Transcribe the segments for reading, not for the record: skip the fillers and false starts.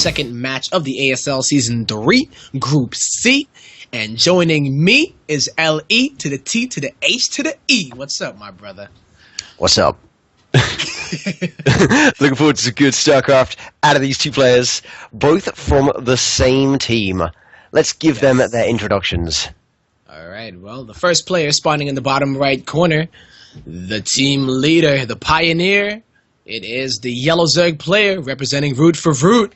second match of the ASL Season 3, Group C. And joining me is LE to the T to the H to the E. What's up, my brother? What's up? Looking forward to some good StarCraft out of these two players, both from the same team. Let's give them their introductions. All right, well, the first player spawning in the bottom right corner, the team leader, the pioneer. It is the Yellow Zerg player representing Root for Root,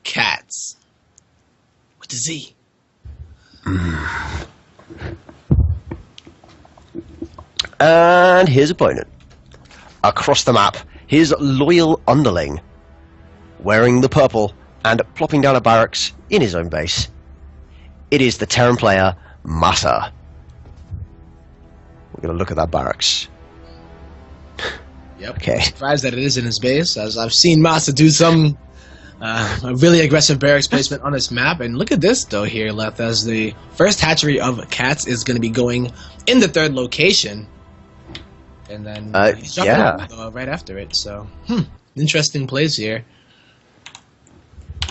Catz. With the Z. And his opponent. Across the map, his loyal underling, wearing the purple and plopping down a barracks in his own base. It is the Terran player, MaSa. We're going to look at that barracks. Yep. Okay. I'm surprised that it is in his base, as I've seen MaSa do some a really aggressive barracks placement on this map. And look at this, though, here, Leth, as the first hatchery of Catz is going to be going in the third location. And then he's dropping out, right after it. So, interesting plays here.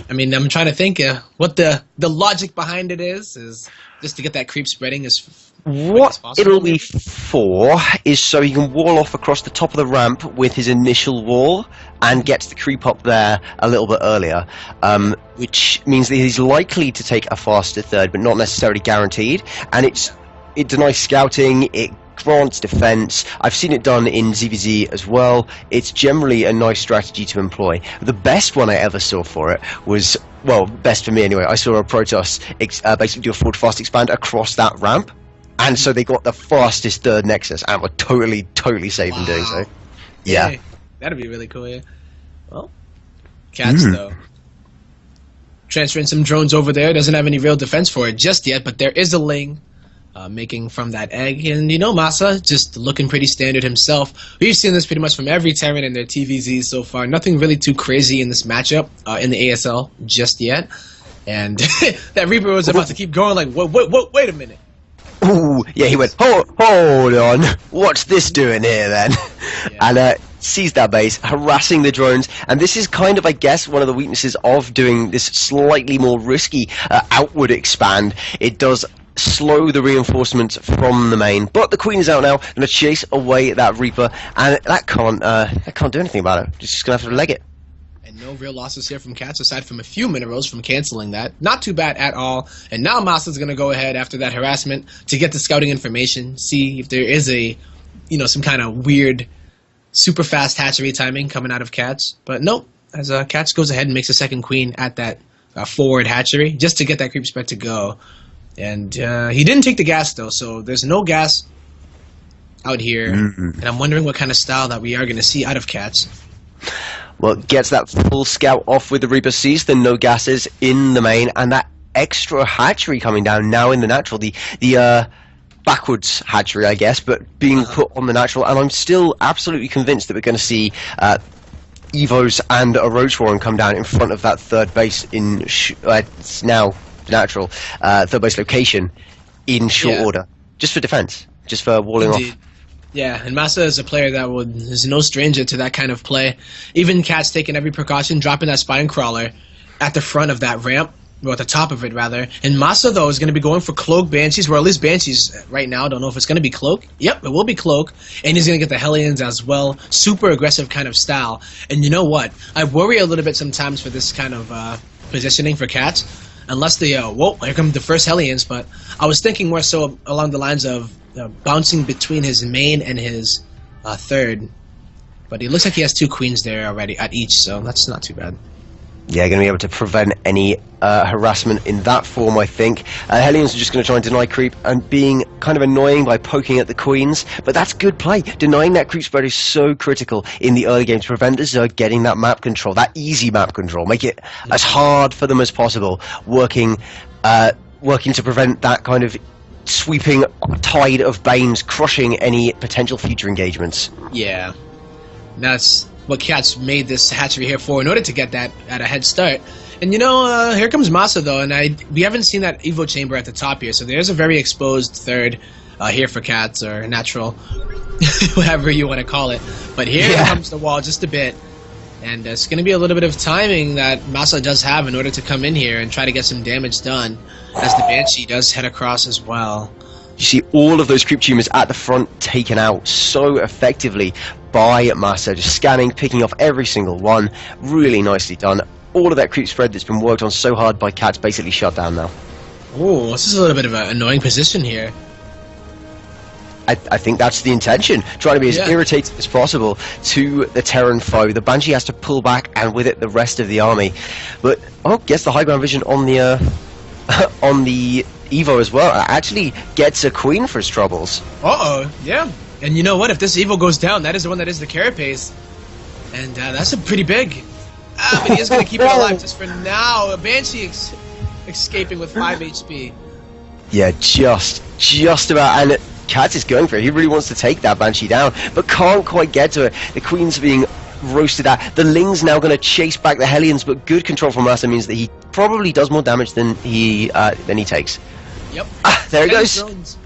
I mean, I'm trying to think what the logic behind it is just to get that creep spreading as what it'll be for is so he can wall off across the top of the ramp with his initial wall and gets the creep up there a little bit earlier, which means that he's likely to take a faster third, but not necessarily guaranteed. And it denies scouting, it grants defense. I've seen it done in ZVZ as well. It's generally a nice strategy to employ. The best one I ever saw for it was, well, best for me anyway, I saw a Protoss basically do a forward fast expand across that ramp, and so they got the fastest third nexus and were totally safe in doing so. Yeah. Hey, that'd be really cool, yeah. Well, Catz, though. Transferring some drones over there, doesn't have any real defense for it just yet, but there is a ling making from that egg. And, you know, MaSa just looking pretty standard himself. We've seen this pretty much from every Terran in their TVZ so far. Nothing really too crazy in this matchup in the ASL just yet. And that Reaper was about to keep going like, wait a minute. Ooh, yeah, he went, hold on, what's this doing here then? And seized that base, harassing the drones. And this is kind of, I guess, one of the weaknesses of doing this slightly more risky outward expand. It does slow the reinforcements from the main, but the Queen is out now, going to chase away that Reaper, and that can't do anything about it. Just going to have to leg it. And no real losses here from Catz, aside from a few minerals from canceling that. Not too bad at all. And now MaSa's going to go ahead after that harassment to get the scouting information, see if there is a, you know, some kind of weird, super fast hatchery timing coming out of Catz. But nope, as Catz goes ahead and makes a second Queen at that forward hatchery just to get that creep spread to go. And he didn't take the gas, though, so there's no gas out here. And I'm wondering what kind of style that we are going to see out of Catz. Well, gets that full scout off with the Reaper Seized, then no gases in the main, and that extra hatchery coming down now in the natural. The backwards hatchery, I guess, but being put on the natural. And I'm still absolutely convinced that we're going to see Evos and a Roach Warren come down in front of that third base in it's now natural third base location in short order, just for defense, just for walling off. Yeah, and MaSa is a player that is no stranger to that kind of play. Even Catz taking every precaution, dropping that spine crawler at the front of that ramp, or at the top of it rather. And MaSa, though, is going to be going for Cloak Banshees, or at least Banshees right now. Don't know if it's going to be Cloak. Yep, it will be Cloak. And he's going to get the Hellions as well. Super aggressive kind of style. And you know what? I worry a little bit sometimes for this kind of positioning for Catz. Unless the, whoa, here come the first Hellions. But I was thinking more so along the lines of bouncing between his main and his third. But it looks like he has two Queens there already at each, so that's not too bad. Yeah, going to be able to prevent any harassment in that form, I think. Hellions are just going to try and deny creep and being kind of annoying by poking at the Queens, but that's good play. Denying that creep spread is so critical in the early game to prevent the Zerg getting that map control, that easy map control. Make it as hard for them as possible, working to prevent that kind of sweeping tide of Banes crushing any potential future engagements. Yeah, that's what Catz made this hatchery here for, in order to get that at a head start. And you know, here comes MaSa, though, and we haven't seen that Evo chamber at the top here, so there's a very exposed third here for Catz, or natural, whatever you want to call it. But here comes the wall just a bit, And it's going to be a little bit of timing that MaSa does have in order to come in here and try to get some damage done, as the Banshee does head across as well. You see all of those creep tumors at the front taken out so effectively by MaSa, just scanning, picking off every single one. Really nicely done. All of that creep spread that's been worked on so hard by Catz basically shut down now. Oh, this is a little bit of an annoying position here. I think that's the intention, trying to be as irritating as possible to the Terran foe. The Banshee has to pull back, and with it the rest of the army. But gets the high ground vision on the on the Evo as well. Actually gets a queen for his troubles. Yeah. And you know what? If this Evo goes down, that is the one that is the carapace, and that's a pretty big. But he is going to keep it alive just for now. A Banshee escaping with 5 HP. Yeah, just about. And Catz is going for it. He really wants to take that Banshee down, but can't quite get to it. The Queen's being roasted at. The Ling's now going to chase back the Hellions, but good control from MaSa means that he probably does more damage than he takes. Yep. There he goes. Drones.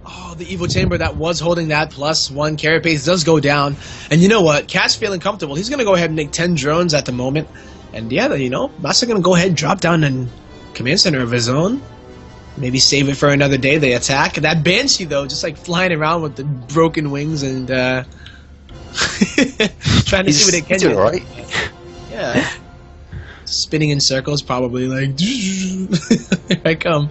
Oh, the Evo Chamber that was holding that +1 carapace does go down. And you know what? Catz feeling comfortable. He's going to go ahead and make 10 drones at the moment. And yeah, MaSa going to go ahead and drop down and command center of his own. Maybe save it for another day. They attack. That Banshee, though, just like flying around with the broken wings and trying to see what it can do. Right? Yeah. Spinning in circles, probably like, here I come.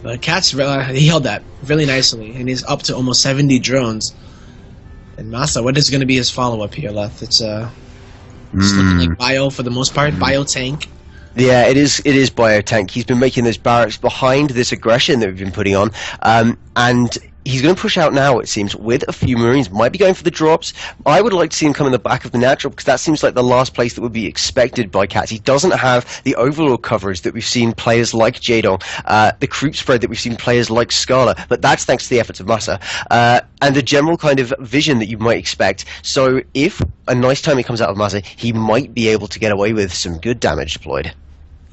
But Catz, he held that really nicely, and he's up to almost 70 drones. And MaSa, what is going to be his follow-up here, Leth? It's looking like Bio for the most part, Bio tank. Yeah, it is Biotank. He's been making those barracks behind this aggression that we've been putting on, and he's going to push out now, it seems, with a few Marines. Might be going for the drops. I would like to see him come in the back of the natural, because that seems like the last place that would be expected by Catz. He doesn't have the overlord coverage that we've seen players like Jadong, the creep spread that we've seen players like Scala, but that's thanks to the efforts of MaSa, and the general kind of vision that you might expect. So if a nice timing comes out of MaSa, he might be able to get away with some good damage deployed.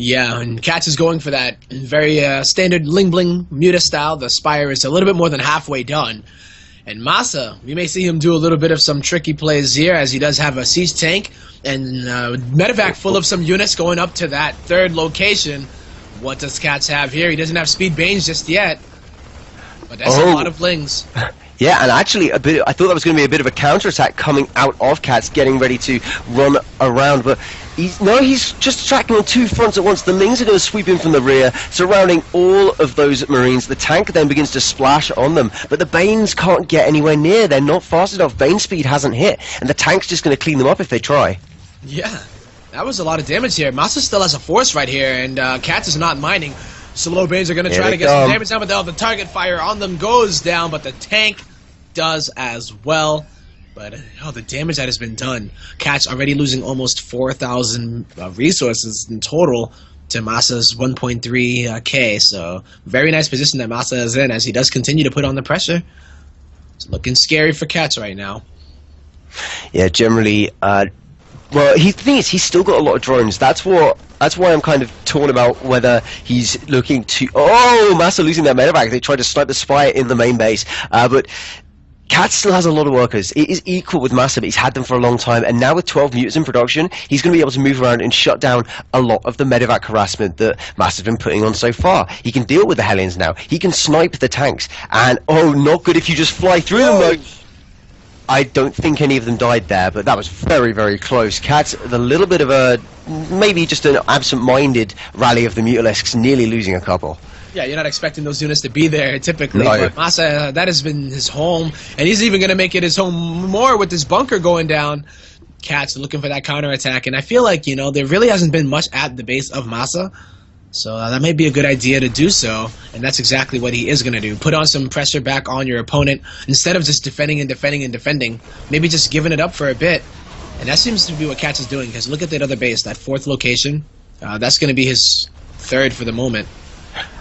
Yeah, and Catz is going for that very standard Ling Bling Muta style. The Spire is a little bit more than halfway done. And MaSa, we may see him do a little bit of some tricky plays here, as he does have a siege tank and medevac full of some units going up to that third location. What does Catz have here? He doesn't have speed Banes just yet, but that's a lot of Lings. Yeah, and actually, I thought that was going to be a bit of a counterattack coming out of Catz, getting ready to run around, but he's just attacking on 2 fronts at once. The Lings are going to sweep in from the rear, surrounding all of those Marines. The tank then begins to splash on them, but the Banes can't get anywhere near. They're not fast enough. Bane speed hasn't hit, and the tank's just going to clean them up if they try. Yeah, that was a lot of damage here. MaSa still has a force right here, and Catz is not minding. Slow Banes are going to try to get some damage down, but the target fire on them goes down, but the tank does as well. But the damage that has been done. Catz already losing almost 4,000 resources in total to MaSa's 1.3k. So very nice position that MaSa is in, as he does continue to put on the pressure. It's looking scary for Catz right now. Yeah, generally. Well, the thing is, he's still got a lot of drones. That's why I'm kind of torn about whether he's looking to. MaSa losing that medevac. They tried to snipe the Spire in the main base, but Catz still has a lot of workers. It is equal with MaSa, but he's had them for a long time, and now with 12 mutants in production, he's going to be able to move around and shut down a lot of the medevac harassment that MaSa's been putting on so far. He can deal with the Hellions now. He can snipe the tanks, and not good if you just fly through them though. I don't think any of them died there, but that was very, very close. Catz, a little bit of maybe just an absent-minded rally of the Mutalisks, nearly losing a couple. Yeah, you're not expecting those units to be there typically, no. But MaSa, that has been his home, and he's even going to make it his home more with this bunker going down. Catz looking for that counterattack, and I feel like, there really hasn't been much at the base of MaSa, so that may be a good idea to do so, and that's exactly what he is going to do. Put on some pressure back on your opponent, instead of just defending and defending and defending, maybe just giving it up for a bit, and that seems to be what Catz is doing, because look at that other base, that 4th location, that's going to be his 3rd for the moment.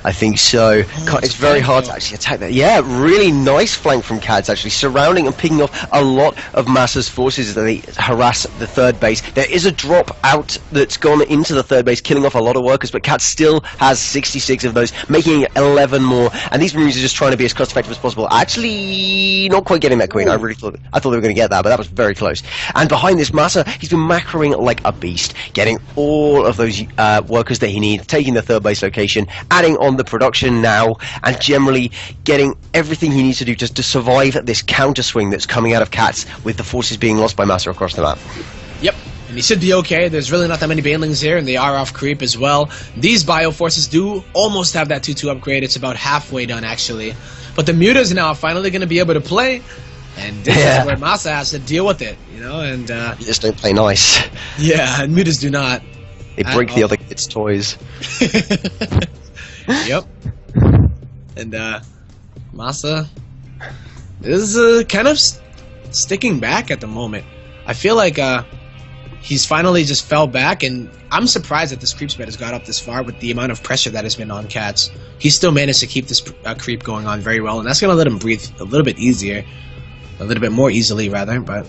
I think so. Oh, It's very hard to actually attack that. Yeah, really nice flank from Catz, actually, surrounding and picking off a lot of MaSa's forces as they harass the third base. There is a drop out that's gone into the third base, killing off a lot of workers, but Catz still has 66 of those, making 11 more, and these Marines are just trying to be as cost-effective as possible. Actually, not quite getting that queen. I thought they were going to get that, but that was very close. And behind this MaSa, he's been macroing like a beast, getting all of those workers that he needs, taking the third base location, adding on the production now, and generally getting everything he needs to do just to survive this counter swing that's coming out of Catz with the forces being lost by MaSa across the map. Yep, and he should be okay. There's really not that many banelings here, and they are off creep as well. These bio forces do almost have that 2-2 upgrade. It's about halfway done, actually. But the mutas now are finally going to be able to play, and this is where MaSa has to deal with it, you know, and... you just don't play nice. Yeah, and mutas do not. They break the other kids' toys. Yep. And MaSa is kind of sticking back at the moment. I feel like he's finally just fell back, and I'm surprised that this creep spread has got up this far with the amount of pressure that has been on Catz. He's still managed to keep this creep going on very well, and that's going to let him breathe a little bit easier. A little bit more easily, rather, but...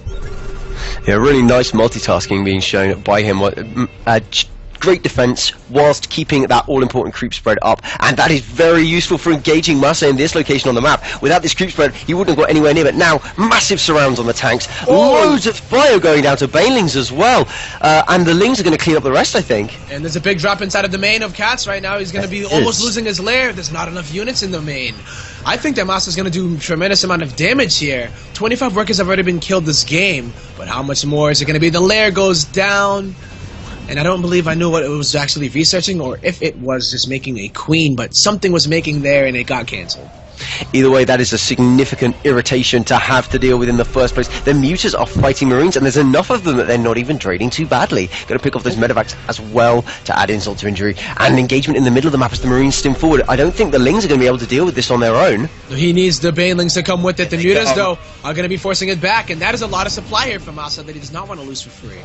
Yeah, really nice multitasking being shown by him. Great defense whilst keeping that all-important creep spread up, and that is very useful for engaging MaSa in this location on the map. Without this creep spread, he wouldn't have got anywhere near it. Now, massive surrounds on the tanks, loads of bio going down to banelings as well, and the lings are going to clean up the rest, I think. And there's a big drop inside of the main of Catz right now. He's going to be almost losing his lair. There's not enough units in the main. I think that MaSa's going to do a tremendous amount of damage here. 25 workers have already been killed this game, but how much more is it going to be? The lair goes down. And I don't believe I knew what it was actually researching, or if it was just making a queen, but something was making there and it got cancelled. Either way, that is a significant irritation to have to deal with in the first place. The mutas are fighting Marines, and there's enough of them that they're not even trading too badly. Got to pick off those medevacs as well to add insult to injury. And engagement in the middle of the map as the Marines stem forward. I don't think the Lings are going to be able to deal with this on their own. He needs the banelings to come with it. The mutas, though, are going to be forcing it back, and that is a lot of supply here for MaSa that he does not want to lose for free.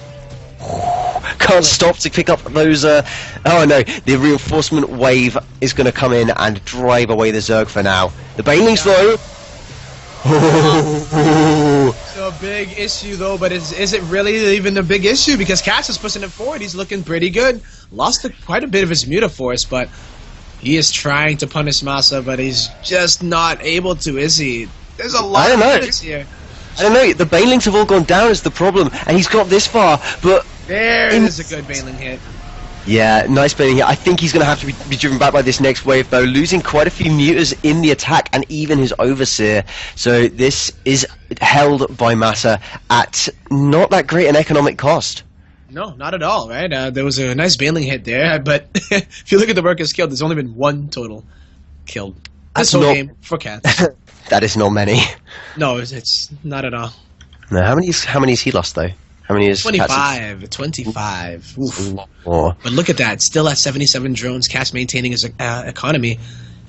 Can't stop to pick up those, oh no, the reinforcement wave is going to come in and drive away the Zerg for now. The banelings though... It's a big issue though, but is it really even a big issue? Because Catz is pushing it forward, he's looking pretty good. Lost quite a bit of his muta force, but he is trying to punish MaSa, but he's just not able to, is he? There's a lot of units here. I don't know, the banelings have all gone down is the problem, and he's got this far, but... There is a good baneling hit. Yeah, nice baneling hit. I think he's going to have to be driven back by this next wave, though, losing quite a few mutas in the attack, and even his Overseer. So this is held by MaSa at not that great an economic cost. No, not at all, right? There was a nice baneling hit there, but if you look at the workers killed, there's only been one total killed. This whole game for Catz. That is not many. No, it's not at all. No, how many has he lost though? How many is 25. 25. Oof. But look at that. Still at 77 drones. Catz maintaining his economy.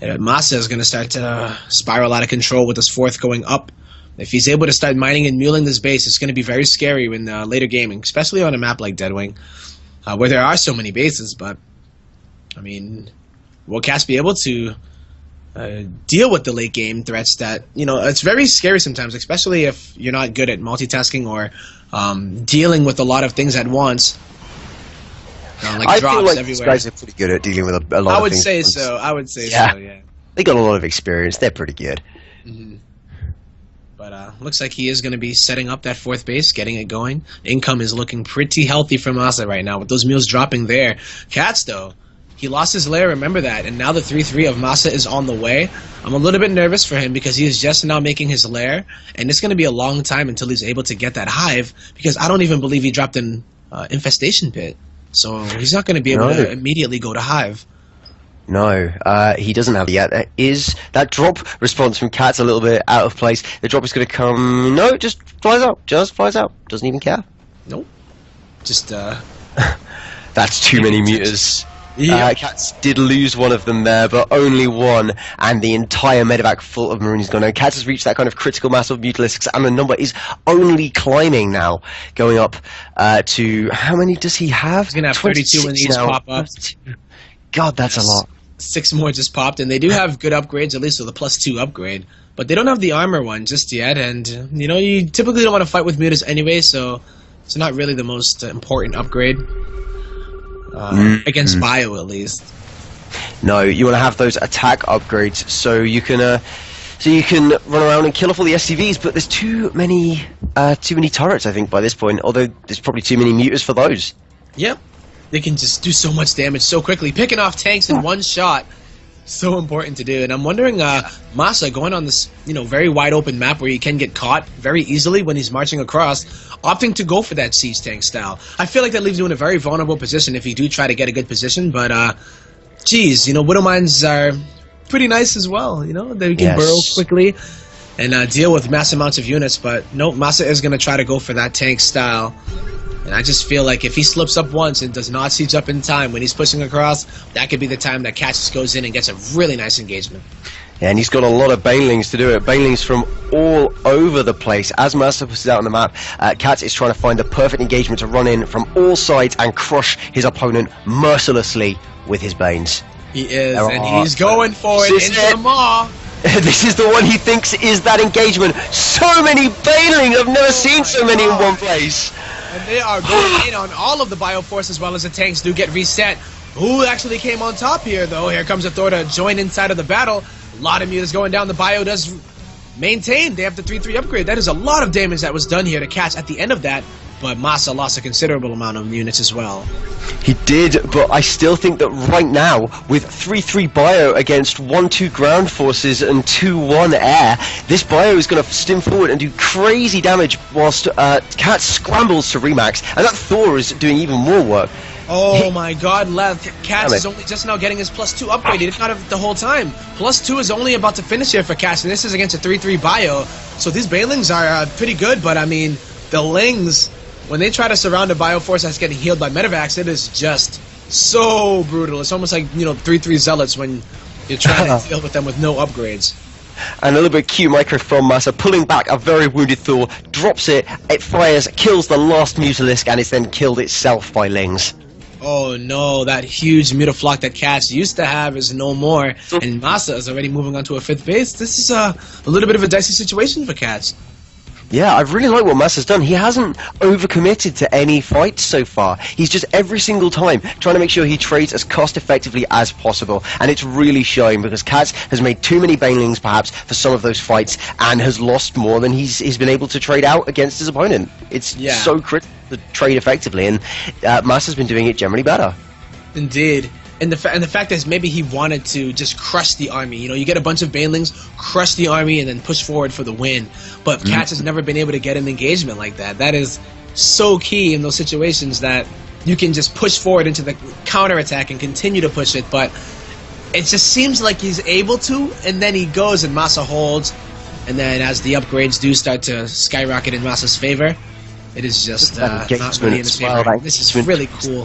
MaSa is going to start to spiral out of control with his fourth going up. If he's able to start mining and muling this base, it's going to be very scary in later gaming, especially on a map like Deadwing, where there are so many bases. But, I mean, will Catz be able to deal with the late game threats that, you know, it's very scary sometimes, especially if you're not good at multitasking or dealing with a lot of things at once. Like I drops feel like everywhere. these guys are pretty good at dealing with a lot I of would things. say so. I would say so, yeah. They got a lot of experience. They're pretty good. Mm-hmm. But looks like he is going to be setting up that fourth base, getting it going. Income is looking pretty healthy for MaSa right now with those mules dropping there. Catz, though, he lost his lair, remember that, and now the 3-3 of MaSa is on the way. I'm a little bit nervous for him because he is just now making his lair, and it's going to be a long time until he's able to get that hive, because I don't even believe he dropped an infestation pit. So he's not going to be able to immediately go to hive. No, he doesn't have it yet. Is that drop response from Catz a little bit out of place? The drop is going to come... No, just flies out. Just flies out. Doesn't even care. Nope. Just, That's too many meters. Yeah. Catz did lose one of them there, but only one, and the entire medevac full of Marines gone. Now, Catz has reached that kind of critical mass of Mutalisks, and the number is only climbing now, going up to... How many does he have? He's going to have 32 when these pop up. God, that's a lot. 6 more just popped, and they do have good upgrades, at least with a +2 upgrade. But they don't have the armor one just yet, and, you know, you typically don't want to fight with mutas anyway, so it's not really the most important upgrade. Against Bio, at least. No, you want to have those attack upgrades so you can run around and kill off all the SCVs. But there's too many turrets, I think, by this point. Although there's probably too many mutas for those. Yep, they can just do so much damage so quickly, picking off tanks in one shot. So important to do, and I'm wondering, MaSa going on this, you know, very wide open map where he can get caught very easily when he's marching across, opting to go for that siege tank style. I feel like that leaves you in a very vulnerable position if you do try to get a good position, but, geez, you know, Widowmines are pretty nice as well, you know, they can burrow quickly and deal with massive amounts of units, but no, MaSa is going to try to go for that tank style. And I just feel like if he slips up once and does not siege up in time when he's pushing across, that could be the time that Catz goes in and gets a really nice engagement. Yeah, and he's got a lot of banelings to do it. Banelings from all over the place. As MaSa pushes out on the map, Catz is trying to find the perfect engagement to run in from all sides and crush his opponent mercilessly with his banes. He is, and he's going for it into the maw. This is the one he thinks is that engagement. So many baneling! I've never seen so many in one place. And they are going in on all of the Bioforce as well as the tanks do get reset. Who actually came on top here, though? Here comes a Thor to join inside of the battle. A lot of mutas going down. The Bio does maintain. They have the 3-3 upgrade. That is a lot of damage that was done here to Catz at the end of that. But MaSa lost a considerable amount of units as well. He did, but I still think that right now, with 3-3 Bio against 1-2 ground forces and 2-1 air, this Bio is going to stim forward and do crazy damage whilst Catz scrambles to remax, and that Thor is doing even more work. Oh my god, Catz is only just now getting his +2 upgrade. He did not have it the whole time. +2 is only about to finish here for Catz, and this is against a 3-3 Bio. So these Banelings are pretty good, but I mean, the Lings, when they try to surround a Bioforce that's getting healed by Medivacs, it is just so brutal. It's almost like, you know, 3-3 Zealots when you're trying to deal with them with no upgrades. And a little bit cute micro from MaSa, pulling back a very wounded Thor, drops it, it fires, kills the last Mutalisk, and it's then killed itself by Lings. Oh no, that huge Mutaflock that Catz used to have is no more, and MaSa is already moving on to a 5th base. This is a little bit of a dicey situation for Catz. Yeah, I really like what MaSa's done. He hasn't overcommitted to any fights so far. He's just every single time trying to make sure he trades as cost effectively as possible. And it's really showing because Catz has made too many banelings perhaps for some of those fights and has lost more than he's been able to trade out against his opponent. It's so critical to trade effectively, and MaSa's been doing it generally better. Indeed. And the fact is, maybe he wanted to just crush the army. You know, you get a bunch of Banelings, crush the army, and then push forward for the win. But Catz has never been able to get an engagement like that. That is so key in those situations that you can just push forward into the counterattack and continue to push it. But it just seems like he's able to, and then he goes and MaSa holds. And then as the upgrades do start to skyrocket in MaSa's favor, it is just not really in his favor. This is really cool.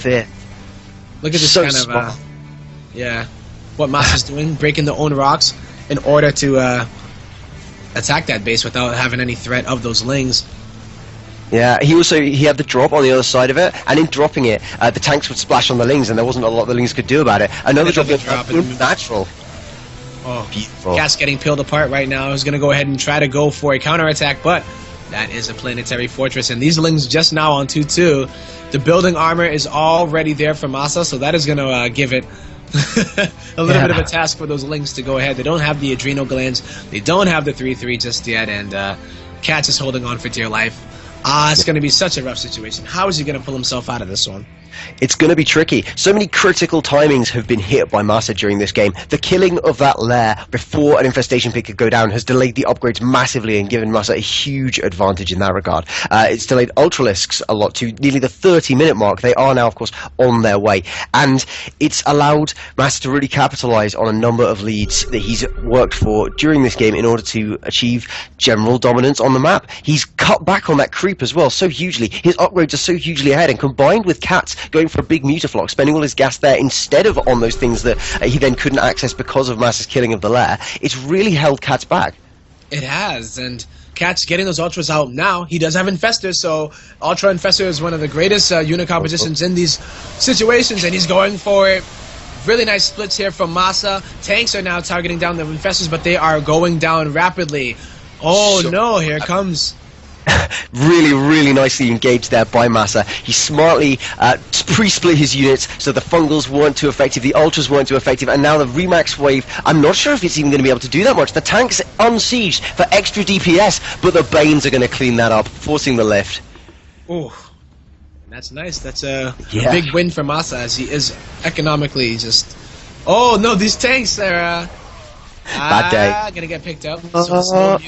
Look at this kind of, what MaSa's doing, breaking their own rocks in order to attack that base without having any threat of those Lings. Yeah, he had the drop on the other side of it, and in dropping it, the tanks would splash on the Lings, and there wasn't a lot the Lings could do about it. Another drop natural. Oh, beautiful. Catz getting peeled apart right now. He's going to go ahead and try to go for a counterattack, but that is a planetary fortress, and these Lings just now on 2-2. The building armor is already there for MaSa, so that is going to give it a little bit of a task for those Lings to go ahead. They don't have the adrenal glands. They don't have the 3-3 just yet, and Catz is holding on for dear life. It's going to be such a rough situation. How is he going to pull himself out of this one? It's going to be tricky. So many critical timings have been hit by MaSa during this game. The killing of that lair before an infestation pit could go down has delayed the upgrades massively and given MaSa a huge advantage in that regard. It's delayed Ultralisks a lot to nearly the 30-minute mark. They are now, of course, on their way. And it's allowed MaSa to really capitalize on a number of leads that he's worked for during this game in order to achieve general dominance on the map. He's cut back on that creep as well so hugely. His upgrades are so hugely ahead, and combined with Catz going for a big Mutaflock, spending all his gas there instead of on those things that he then couldn't access because of MaSa's killing of the lair, it's really held Catz back. It has, and Catz getting those Ultras out now. He does have Infestor, so Ultra Infestor is one of the greatest unit compositions in these situations, and he's going for it. Really nice splits here from MaSa. Tanks are now targeting down the infestors, but they are going down rapidly. Oh no, here comes. Really, really nicely engaged there by MaSa. He smartly pre-split his units so the fungals weren't too effective, the ultras weren't too effective, and now the Remax wave, I'm not sure if it's even going to be able to do that much. The tank's unsieged for extra DPS, but the Banes are going to clean that up, forcing the lift. Ooh, that's nice. That's a big win for MaSa, as he is economically just... Oh no, these tanks are... Bad day. Gonna get picked up. So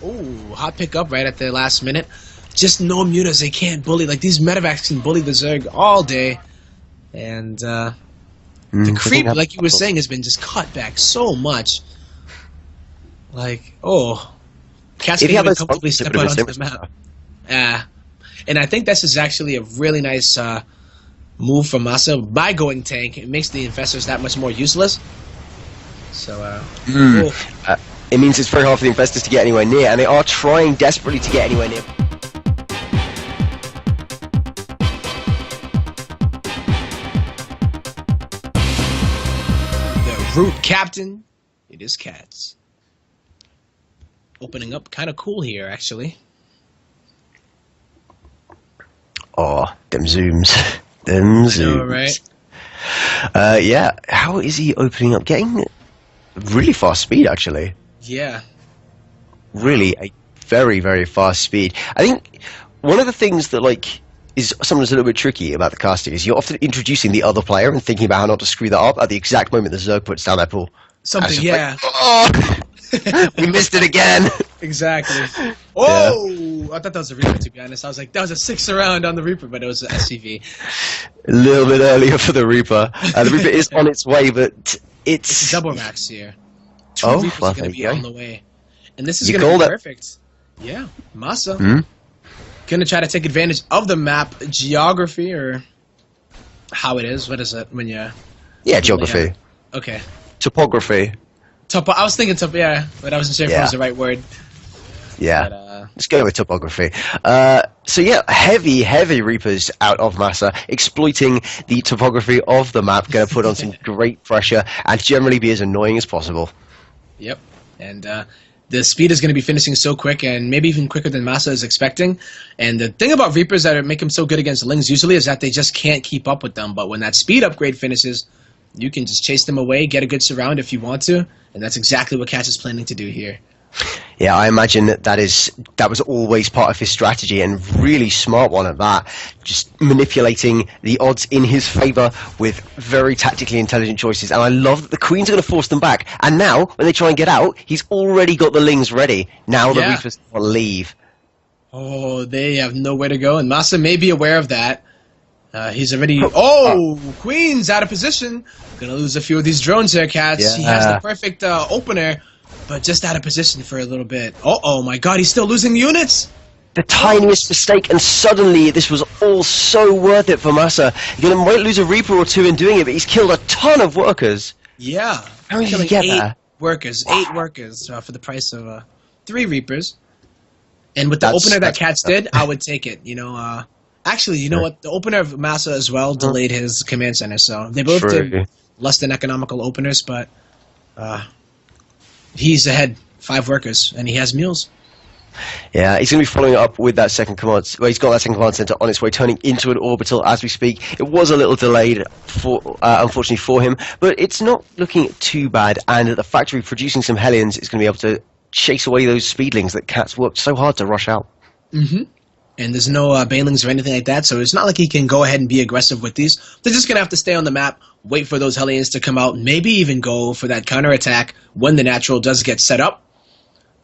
ooh, hot pickup right at the last minute. Just no mutas, they can't bully. Like, these medevacs can bully the Zerg all day. And, the creep, like you were saying, has been just cut back so much. Like, oh. Catz can even comfortably step out onto the map. And I think this is actually a really nice move from MaSa by going tank. It makes the infestors that much more useless. So, it means it's very hard for the infestors to get anywhere near, and they are trying desperately to get anywhere near. The root captain, it is Catz. Opening up kind of cool here, actually. Oh, them zooms. Them zooms. Right? Yeah, how is he opening up? Getting really fast speed, actually. Yeah. Really, a very, very fast speed. I think one of the things that, like, is sometimes a little bit tricky about the casting is you're often introducing the other player and thinking about how not to screw that up at the exact moment the Zerg puts down their pool. Something, yeah. Like, oh, we missed it again. Exactly. Oh, yeah. I thought that was a Reaper, to be honest. I was like, that was a 6th round on the Reaper, but it was an SCV. A little bit earlier for the Reaper. The Reaper is on its way, but it's a double max here. Two Reapers are going to be on the way. And this is going to be perfect. Yeah, MaSa. Going to try to take advantage of the map geography, or how it is. What is it when you... Yeah, geography. Okay. Topography. I was thinking yeah, but I wasn't sure if it was the right word. Yeah, but, let's go with topography. So yeah, heavy Reapers out of MaSa, exploiting the topography of the map, going to put on some great pressure and generally be as annoying as possible. Yep, and the speed is going to be finishing so quick, and maybe even quicker than MaSa is expecting. And the thing about Reapers that make them so good against Lings usually is that they just can't keep up with them, but when that speed upgrade finishes, you can just chase them away, get a good surround if you want to, and that's exactly what Catz is planning to do here. Yeah, I imagine that was always part of his strategy, and really smart one at that. Just manipulating the odds in his favor with very tactically intelligent choices. And I love that the Queens are going to force them back. And now, when they try and get out, he's already got the Lings ready. Now the Reapers will leave. Oh, they have nowhere to go, and MaSa may be aware of that. He's already... Queen's out of position. Gonna lose a few of these drones here, Catz. Yeah. He has the perfect opener, but just out of position for a little bit. Oh my god, he's still losing units! The tiniest mistake, and suddenly this was all so worth it for MaSa. He might lose a Reaper or two in doing it, but he's killed a ton of workers. Yeah. How did he get there? 8 workers for the price of 3 Reapers. And with the opener that Catz did, I would take it, you know. Actually, you know what? The opener of MaSa as well delayed his command center, so they both did less than economical openers, but he's ahead 5 workers, and he has mules. Yeah, he's going to be following up with that second command. Well, he's got that second command center on its way, turning into an orbital as we speak. It was a little delayed, unfortunately for him, but it's not looking too bad. And at the factory, producing some Hellions is going to be able to chase away those speedlings that Catz worked so hard to rush out. And there's no banelings or anything like that, so it's not like he can go ahead and be aggressive with these. They're just going to have to stay on the map, wait for those Hellions to come out, maybe even go for that counterattack when the natural does get set up.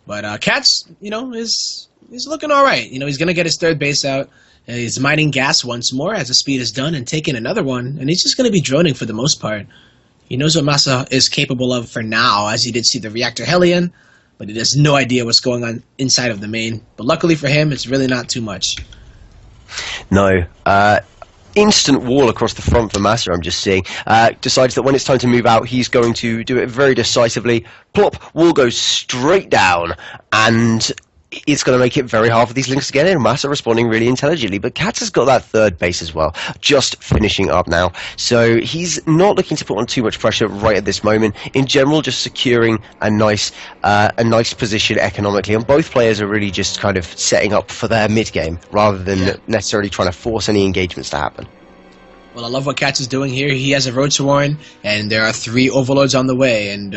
But Catz, you know, is looking all right. You know, he's going to get his 3rd base out. He's mining gas once more as the speed is done and taking another one, and he's just going to be droning for the most part. He knows what MaSa is capable of for now, as he did see the reactor Hellion, but he has no idea what's going on inside of the main. But luckily for him, it's really not too much. No. Instant wall across the front for MaSa, I'm just seeing. Decides that when it's time to move out, he's going to do it very decisively. Plop, wall goes straight down, and it's going to make it very hard for these links to get in. MaSa responding really intelligently, but Catz has got that third base as well, just finishing up now. So he's not looking to put on too much pressure right at this moment. In general, just securing a nice position economically, and both players are really just kind of setting up for their mid game rather than necessarily trying to force any engagements to happen. Well, I love what Catz is doing here. He has a Roach Warren, and there are 3 Overlords on the way. And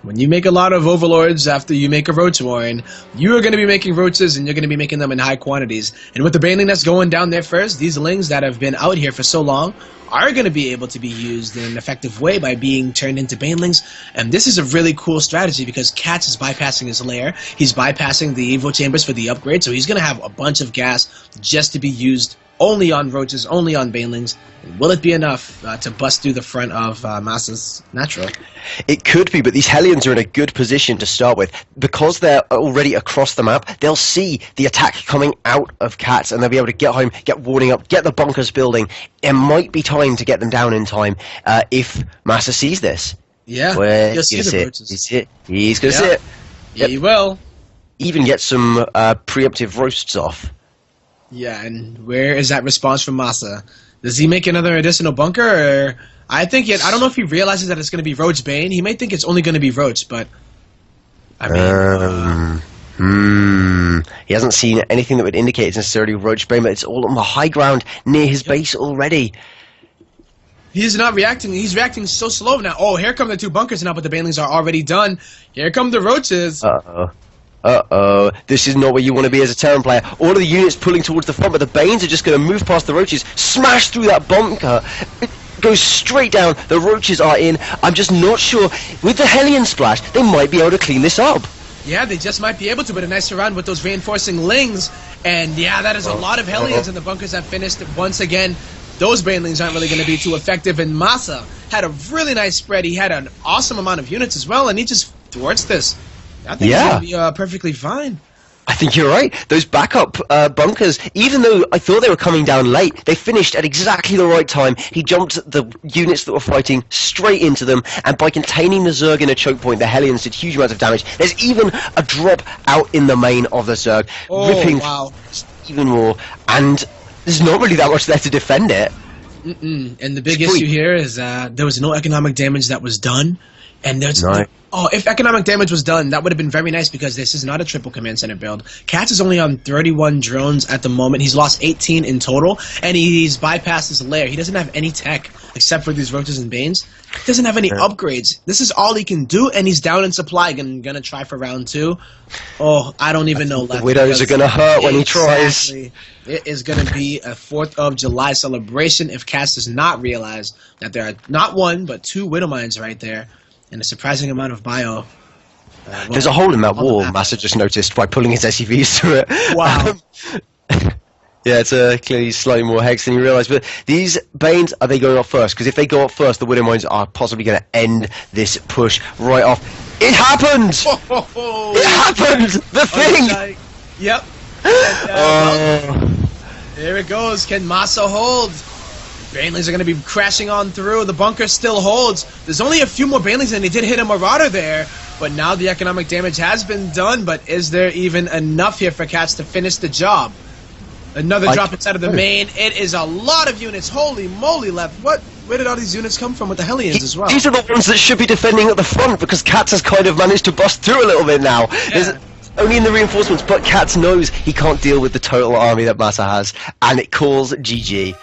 when you make a lot of Overlords after you make a Roach Warren, you are going to be making Roaches, and you're going to be making them in high quantities. And with the Baneling that's going down there first, these Lings that have been out here for so long are going to be able to be used in an effective way by being turned into Banelings. And this is a really cool strategy because Catz is bypassing his lair. He's bypassing the Evo Chambers for the upgrade, so he's going to have a bunch of gas just to be used only on Roaches, only on Banelings. Will it be enough to bust through the front of MaSa's natural? It could be, but these Hellions are in a good position to start with. Because they're already across the map, they'll see the attack coming out of Catz, and they'll be able to get home, get warding up, get the bunkers building. It might be time to get them down in time if MaSa sees this. Yeah, where he'll see the Roaches. He's going to see it. Yep. He will. Even get some preemptive roasts off. Yeah, and where is that response from MaSa? Does he make another additional bunker? Or I don't know if he realizes that it's going to be Roach Bane. He may think it's only going to be Roach, but I mean, he hasn't seen anything that would indicate it's necessarily Roach Bane, but it's all on the high ground near his base already. He's not reacting. He's reacting so slow now. Oh, here come the 2 bunkers now, but the Banelings are already done. Here come the Roaches. Uh-oh, this is not where you want to be as a Terran player. All of the units pulling towards the front, but the Banes are just going to move past the Roaches, smash through that bunker. It goes straight down. The Roaches are in. I'm just not sure. With the Hellion Splash, they might be able to clean this up. Yeah, they just might be able to, but a nice surround with those reinforcing Lings. And yeah, that is a lot of Hellions, and the bunkers have finished once again. Those Banelings aren't really going to be too effective, and MaSa had a really nice spread. He had an awesome amount of units as well, and he just thwarts this. I think it's going to be perfectly fine. I think you're right. Those backup bunkers, even though I thought they were coming down late, they finished at exactly the right time. He jumped the units that were fighting straight into them, and by containing the Zerg in a choke point, the Hellions did huge amounts of damage. There's even a drop out in the main of the Zerg, ripping even more, and there's not really that much there to defend it. And the big issue here is there was no economic damage that was done, and there's if economic damage was done, that would have been very nice because this is not a triple command center build. Catz is only on 31 drones at the moment. He's lost 18 in total, and he's bypassed his lair. He doesn't have any tech except for these Roaches and Banes. He doesn't have any upgrades. This is all he can do, and he's down in supply. Gonna try for round 2. Oh, I don't even know. The Widows are gonna hurt when he tries. It is gonna be a 4th of July celebration if Catz does not realize that there are not 1 but 2 Widow Mines right there. And a surprising amount of bio. There's a hole in that wall, MaSa just noticed by pulling his SUVs through it. Wow. Yeah, it's clearly slightly more hex than you realise. But these Banes, are they going off first? Because if they go off first, the Widow Mines are possibly going to end this push right off. It happened! It happened! The thing! Yep. And, there it goes. Can MaSa hold? Banelings are going to be crashing on through. The bunker still holds. There's only a few more Banelings, and they did hit a Marauder there. But now the economic damage has been done. But is there even enough here for Catz to finish the job? Another drop inside of the main. It is a lot of units. Holy moly, left. Where did all these units come from with the Hellions as well? These are the ones that should be defending at the front because Catz has kind of managed to bust through a little bit now. Yeah. Only in the reinforcements, but Catz knows he can't deal with the total army that MaSa has, and it calls GG.